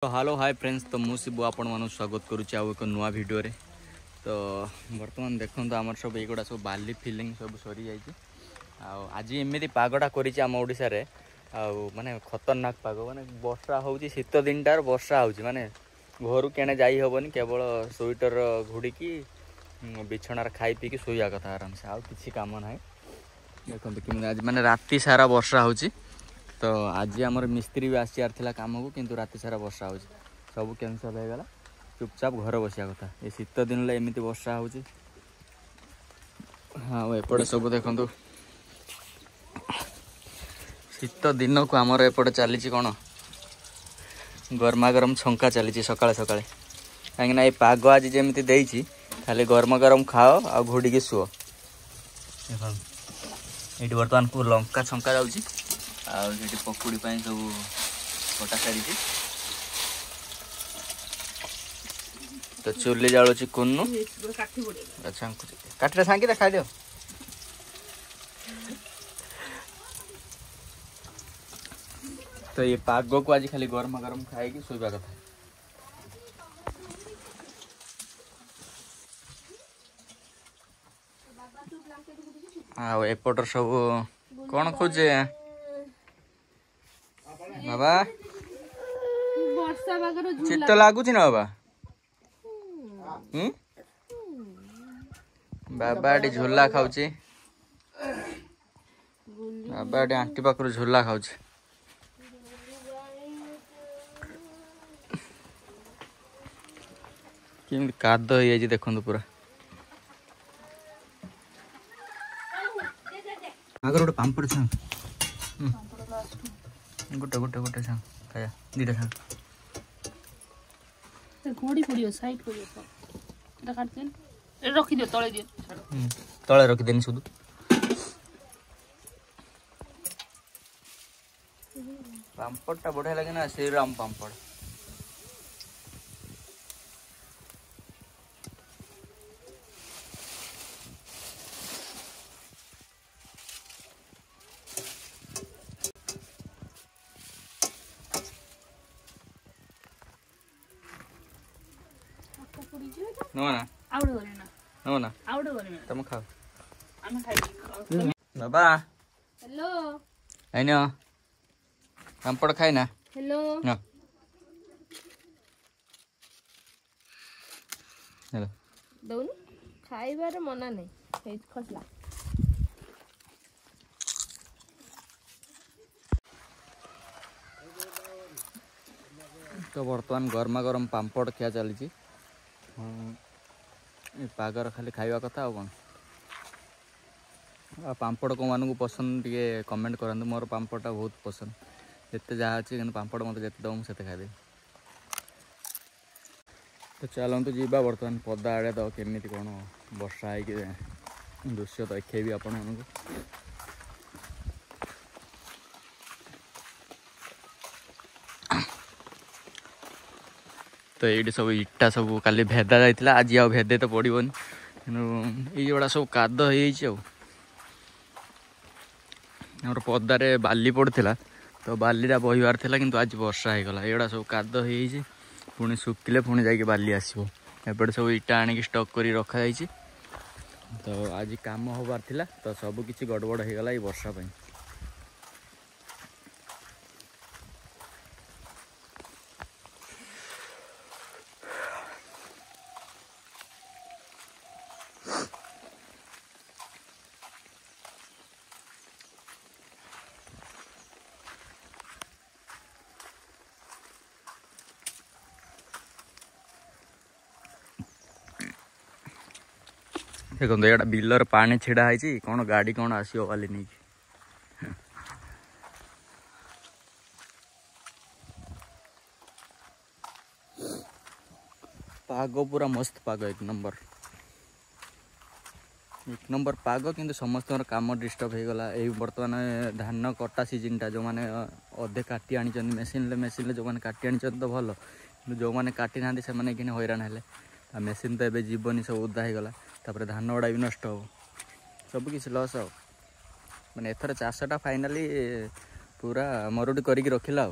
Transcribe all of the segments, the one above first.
तो hello hi friends, तो मु शिबू आपण मानू स्वागत करुच्ची आउ एक नुआ वीडियो रे। तो बर्तमान देखो आमर सब युवा सब बाली फिलिंग सब सरी जाइए। आज एमती पागटा कर ओडिशा रे माने खतरनाक पाग माने वर्षा हो शीत दिनटार वर्षा हो माने घर केने जाई हेनी केवल स्वेटर घोड़िकी बिछणार खाई पीकी शोया कथा आराम से आउ किसी काम ना। देखो आज माने राति सारा वर्षा हो तो आज आमर मिस्त्री भी आसार था कम को किंतु राति सारा वर्षा हो सब कैनसल हो गला। चुपचाप घर बसिया कथा ये शीत दिन एमती वर्षा हो। हाँ एपटे सब देखु शीत दिन को आमर एपटे चली कौन गरमा गरम छंका चली सकाଳେ सकाଳେ कहीं ये पाग आज जमी देती खाली गरमा गरम खाओ आ घोड़ी शुओ। ये बर्तमान को लंका छंका जाऊँगी आठी पकुड़ी सब कटा सारी तो चुली जालुची कुन्नू अच्छा काटे सांगी देखा दियो। तो ये पाग को आज खाली गरमा गरम खाई शोवा कथा। एपटर सब कौन खोजे बाबा चित्त लगुच ना बाबा बाबा ये झोला खाऊची बाबा ये आंटी पाखर झोला खाऊची। केमती काद हो जाए देखो पूरा आगर गोटे पांपड़ छाँ गोटे गोटे गोटे छाँ खाया दीटा छाँ घोड़ी पड़ियो साइड को एटा काट देन ए रखि दियो तळे दियो तळे रखि देनी सुदु पांपड़टा बढ़िया लगे ना श्रीराम पांपड़। नमना आउडे गरे ना नमना आउडे गरे ना तुम खाओ आमे खाइ बाबा हेलो आइनो पांपड़ खाई ना हेलो ना हेलो दउन खाइबार मना नै हेज खसला तो बर्तमान गरमा गरम पांपड़ खिया चली पागर खाली खाइबा कथा आ कौन पांपड़ को मानू पसंद टे कमेंट करंतु मोर पांपड़टा बहुत पसंद जिते जहाँ अच्छी कि पांपड़ मत जिते दम से खाइबे। तो चलतु जीवा बर्तमान पदा आड़े तो केमी कौन वर्षा है दृश्य तो देखेबी आपण मानू। तो ये सब इटा सब काली भेदा जाइला आज आ भेदे तो पड़ोनी ये सब काद हो पदारे बाली पड़ता तो बालीटा बहबार था कि आज वर्षा हो गला ये सब काद हो पुणी सुखिले पुणी जाकि बाली आसो एपटे सब इटा आनिक स्टक कर रखा। तो आज काम होबार थिला तो सब किसी गड़बड़ हो गला ये वर्षा पाई। देखो ये बिलर पानी छिड़ा है कौन गाड़ी कौन आसो वाली नहीं पाग पूरा मस्त पाग एक नंबर पाग किंतु समस्त काम डिस्टर्ब हो गला। ये बर्तमान धान कटा सीजनटा जो मैंने अधे काटी आनी मेसीन जो मैंने काटी आनी तो भल जो मैंने काटी ना से मैंने हैरान है मेसीन तो ये जीवन सब उदा हो गला तापर धान गुड़ा भी नष्ट हो सब किसी लस आ मैंने एथर चाषटा फाइनाली पूरा मरुड़ी करके रखिला।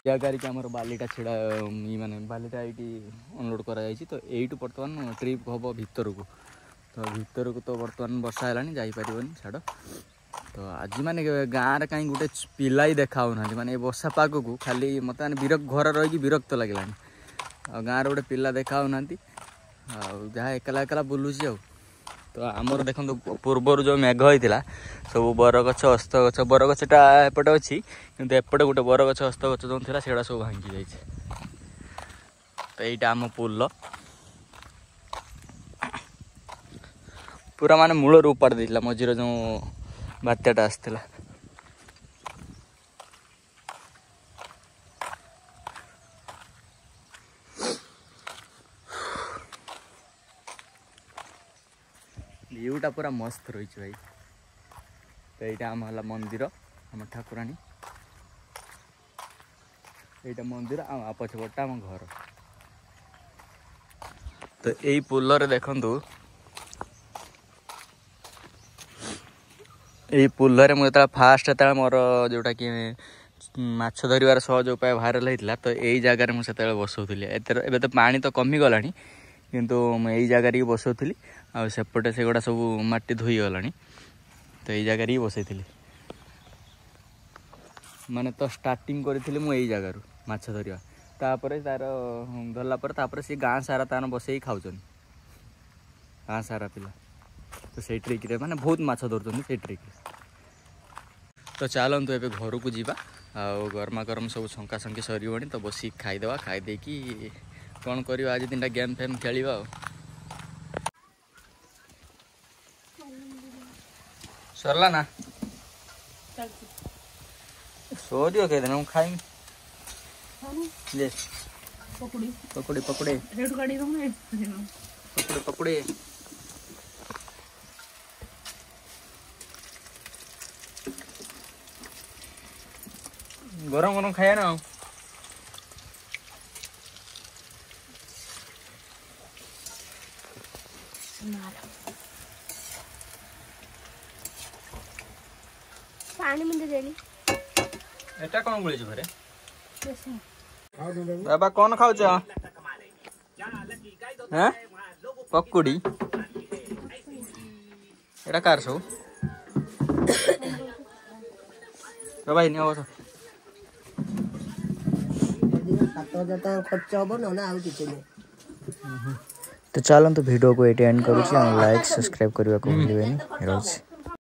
ଜାଗାରେ ଆମର ବାଲିଟା ଛିଡ଼ା ମାନେ ବାଲିଟା ଏଇଠି ଅନଲୋଡ଼ କରାଯାଇଛି। ତ ଏଇଠୁ ବର୍ତ୍ତମାନ ଟ୍ରିପ୍ ହେବ ଭିତରକୁ। ତ ଭିତରକୁ ତ ବର୍ତ୍ତମାନ ବର୍ଷା ହେଲାଣି ଯାଇପାରିବନି ଛାଡ଼। ତ ଆଜି ମାନେ ଗାଁରେ କାହିଁ ଗୋଟେ ପିଲା ହିଁ ଦେଖା ହେଉନାହାନ୍ତି। ମାନେ ଏ ବର୍ଷା ପାଗକୁ ଖାଲି ମୋତେ ମାନେ ଘରେ ରହିକି ବିରକ୍ତ ଲାଗିଲାଣି। ଆଉ ଗାଁରେ ଗୋଟେ ପିଲା ଦେଖା ହେଉନାହାନ୍ତି। ଆଉ ଯାହା ଏକଲା ଏକଲା ବୁଲୁଛି ଆଉ। ତ ଆମର ଦେଖନ୍ତୁ ପୂର୍ବରୁ ଯେଉଁ ମେଘ ହେଇଥିଲା ସବୁ ବରଗଛ ଅସ୍ତଗଛ, ବରଗଛଟା ଏପଟେ ଅଛି କିନ୍ତୁ ଏପଟେ ଗୋଟେ ବରଗଛ ଅସ୍ତଗଛ ଯେଉଁ ଥିଲା ସେଗୁଡ଼ା ସବୁ ଭାଙ୍ଗି ଯାଇଛି। ତ ଏଇଟା ଆମ ପୋଲ ପୁରା ମାନେ ମୂଳରୁ ଉପାଡ଼ି ଦେଇଥିଲା ମଝିରେ ଯେଉଁ ବାତ୍ୟାଟା ଆସିଥିଲା। ଭିୟୁଟା ପୁରା ମସ୍ତ ରହିଛି ଭାଇ। ତ ଏଇଟା ଆମ ହେଲା ମନ୍ଦିର, ଆମ ଠାକୁରାଣୀ। ଏଇଟା ମନ୍ଦିର ଆଉ ପଛପଟଟା ଆମ ଘର। ତ ଏଇ ପୋଲରେ ଦେଖନ୍ତୁ, ଏଇ ପୋଲରେ ମୁଁ ଯେତେବେଳେ ମୋର ଯେଉଁଟାକି ମାଛ ଧରିବାର ସହଜ ଉପାୟ ଭାଇରାଲ ହେଇଥିଲା, ତ ଏଇ ଜାଗାରେ ମୁଁ ସେତେବେଳେ ବସଉଥିଲି। ଏବେ ତ ପାଣି ତ କମିଗଲାଣି କିନ୍ତୁ ମୁଁ ଏଇ ଜାଗାରେ ହିଁ ବସଉଥିଲି। ଆଉ ସେପଟେ ସେଗୁଡ଼ା ସବୁ ମାଟି ଧୋଇଗଲାଣି। ତ ଏଇ ଜାଗାରେ ହିଁ ବସେଇଥିଲି। ମାନେ ତ ଷ୍ଟାର୍ଟିଂ କରିଥିଲି ମୁଁ ଏଇ ଜାଗାରୁ ମାଛ ଧରିବା। ତାପରେ ତାର ଧରିଲା ପରେ ତାପରେ ସେ ଗାଁ ସାରା ତାର ବସେଇକି ଖାଉଛନ୍ତି, ଗାଁ ସାରା ପିଲା। ତ ସେଇ ଟ୍ରିକ୍ରେ ମାନେ ବହୁତ ମାଛ ଧରୁଛନ୍ତି ସେଇ ଟ୍ରିକ୍ରେ। ତ ଚାଲନ୍ତୁ ଏବେ ଘରକୁ ଯିବା। ଆଉ ଗରମା ଗରମ ସବୁ ଛଙ୍କା ଛଙ୍କି ସରିବଣି। ତ ବସିକି ଖାଇଦେବା। ଖାଇଦେଇକି କ'ଣ କରିବା, ଆଜି ଦିନଟା ଗେମ୍ ଫେମ୍ ଖେଳିବା ଆଉ। ସରିଲା ନା ସରିବ କେଦିନ ମୁଁ ଖାଇମି। ପକୁଡ଼ି ପକୁଡ଼ି ପକୁଡ଼ି ପକୁଡ଼ି। ଗରମ ଗରମ ଖାଇବା ନା ଆଉ। ପାଣି ମୁଣ୍ଡେ ଦେଲି। ଏଟା କ'ଣ ମିଳିଛି ଘରେ? ବାବା କ'ଣ ଖାଉଛ? ପକୁଡ଼ି। ଏଟା କାହାର ସବୁ? ଭାଇ ନିଅ ବସ। 7,000 ଟଙ୍କା ଖର୍ଚ୍ଚ ହବ ନା ଆଉ କିଛି ନାହିଁ। तो चलते वीडियो को ये एंड करुँच। लाइक सब्सक्राइब करने को भूलिए।